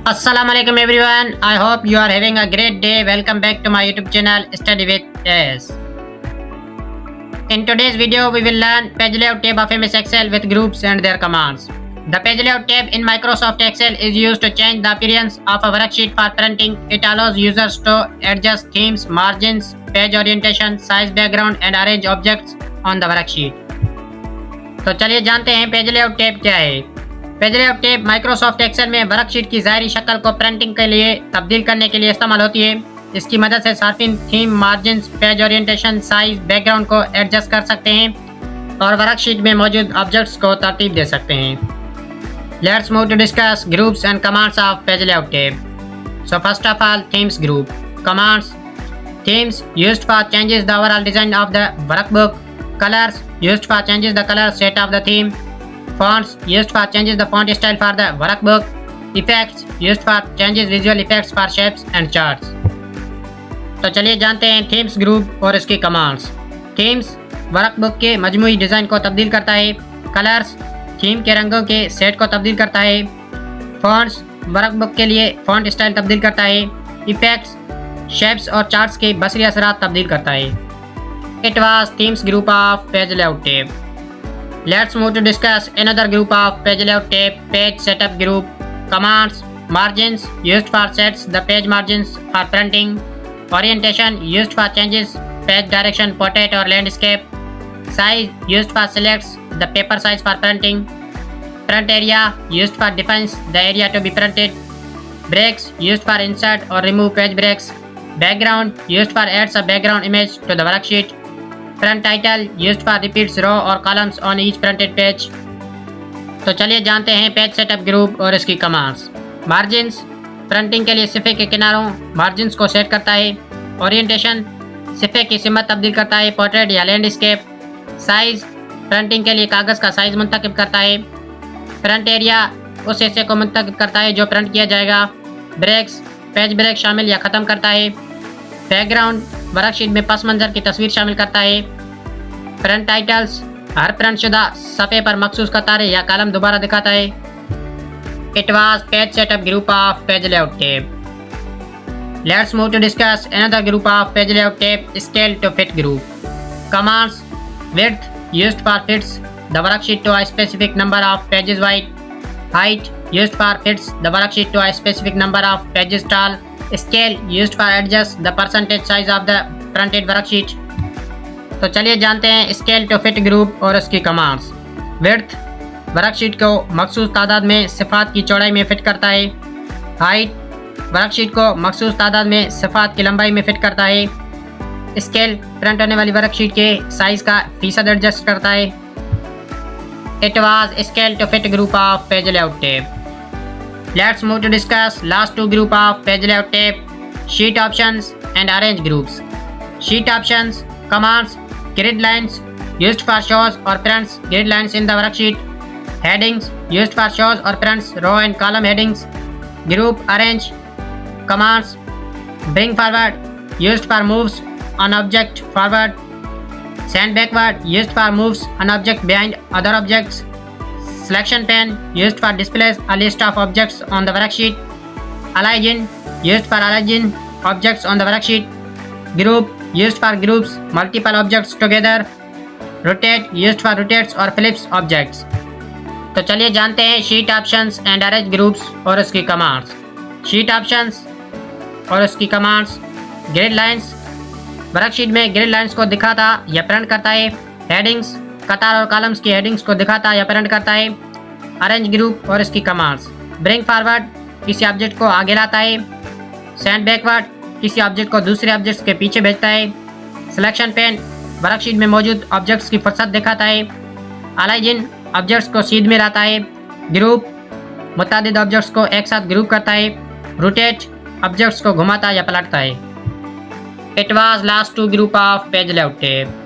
Assalamualaikum everyone. I hope you are having a great day. Welcome back to my YouTube channel Study with S. In today's video, we will learn page layout tab of MS Excel with groups and their commands. The page layout tab in Microsoft Excel is used to change the appearance of a worksheet for printing. It allows users to adjust themes, margins, page orientation, size, background and arrange objects on the worksheet. तो चलिए जानते हैं page layout tab क्या है। Page layout tab Microsoft Excel में worksheet की ज़ाहिरी शक्ल को प्रिंटिंग के लिए तब्दील करने के लिए इस्तेमाल होती है। इसकी मदद से सार्फिन theme, margins, page orientation, size, background को एडजस्ट कर सकते हैं और वर्कशीट में मौजूद ऑब्जेक्ट्स को तरतीब दे सकते हैं। Let's move to discuss groups and commands of page layout tab. So first of all, themes group. Commands: themes used for changes the overall design of the workbook. Colors used for changes the color set of the theme. Fonts used for changes the font style for the workbook. Effects used for changes visual effects for shapes and charts. तो चलिए जानते हैं themes group और इसकी commands. Themes workbook के मजमूई design को तब्दील करता है। कलर्स थीम के रंगों के सेट को तब्दील करता है। फॉन्ट्स वर्कबुक के लिए फॉन्ट स्टाइल तब्दील करता है। इफेक्ट्स शेप्स और चार्ट्स के बसरी असरात तब्दील करता है। It was themes group of page layout tab. Let's move to discuss another group of page layout tab, page setup group. Commands: margins used for sets the page margins for printing. Orientation used for changes page direction, portrait or landscape. Size used for selects the paper size for printing. Print area used for defines the area to be printed. Breaks used for insert or remove page breaks. Background used for adds a background image to the worksheet. Print title used for repeats row or columns on each printed page. तो चलिए जानते हैं page setup group और इसकी commands. Margins printing के लिए सिफे के किनारों मार्जिन्स को सेट करता है। ओरिएंटेशन सिफे की सिमत तब्दील करता है, पोर्ट्रेट या लैंडस्केप। साइज प्रिंटिंग के लिए कागज़ का साइज मुंतखब करता है। प्रिंट एरिया उस हिस्से को मुंतखब करता है जो प्रिंट किया जाएगा। ब्रेक्स पेज ब्रेक शामिल या ख़त्म करता है। बैकग्राउंड वर्कशीट में पस मंज़र की तस्वीर शामिल करता है। प्रिंट टाइटल्स हर प्रिंट शुदा सफ़े पर मखसूस कतारें या कॉलम दोबारा दिखाता है। It was page setup group of page layout tab. Let's move to discuss another group of page layout tab, scale to fit group. Commands: width used for fits the worksheet to a specific number of pages wide. Height used for fits the worksheet to a specific number of pages tall. Scale used for adjust the percentage size of the printed worksheet. तो चलिए जानते हैं scale to fit group और उसकी commands. Width worksheet को मखसूस तादाद में सिफात की चौड़ाई में फिट करता है। हाइट वर्कशीट को मखसूस तादाद में सिफात की लंबाई में फिट करता है। स्केल प्रिंट होने वाली वर्कशीट के साइज का फीसद एडजस्ट करता है। It was scale to fit group of page layout tab. Let's move to discuss last two group of page layout tab, sheet options and arrange groups. Sheet options commands: grid lines used for shows or prints grid lines in the worksheet. Headings used for shows or prints row and column headings. Group arrange commands: bring forward used for moves an object forward. Send backward used for moves an object behind other objects. Selection pane used for displays a list of objects on the worksheet. Align used for arranging objects on the worksheet. Group used for groups multiple objects together. Rotate used for rotates or flips objects. तो चलिए जानते हैं sheet options and arrange groups और उसकी commands. Sheet options और उसकी commands: grid lines worksheet में grid lines को दिखाता या प्रिंट करता है। हेडिंग्स कतार और कॉलम्स की हेडिंग्स को दिखाता या प्रिंट करता है। अरेंज ग्रुप और इसकी कमांड्स: ब्रिंग फॉरवर्ड किसी ऑब्जेक्ट को आगे लाता है। सेंड बैकवर्ड किसी ऑब्जेक्ट को दूसरे ऑब्जेक्ट्स के पीछे भेजता है। सिलेक्शन पेन वर्कशीट में मौजूद ऑब्जेक्ट्स की फुर्सत दिखाता है। अलाइन ऑब्जेक्ट्स को सीध में लाता है। ग्रुप मुतादिद ऑब्जेक्ट्स को एक साथ ग्रुप करता है। रोटेट ऑब्जेक्ट्स को घुमाता या पलटता है। It was last two group of page layout tab.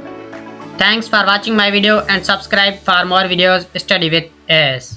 Thanks for watching my video and subscribe for more videos. Study with S.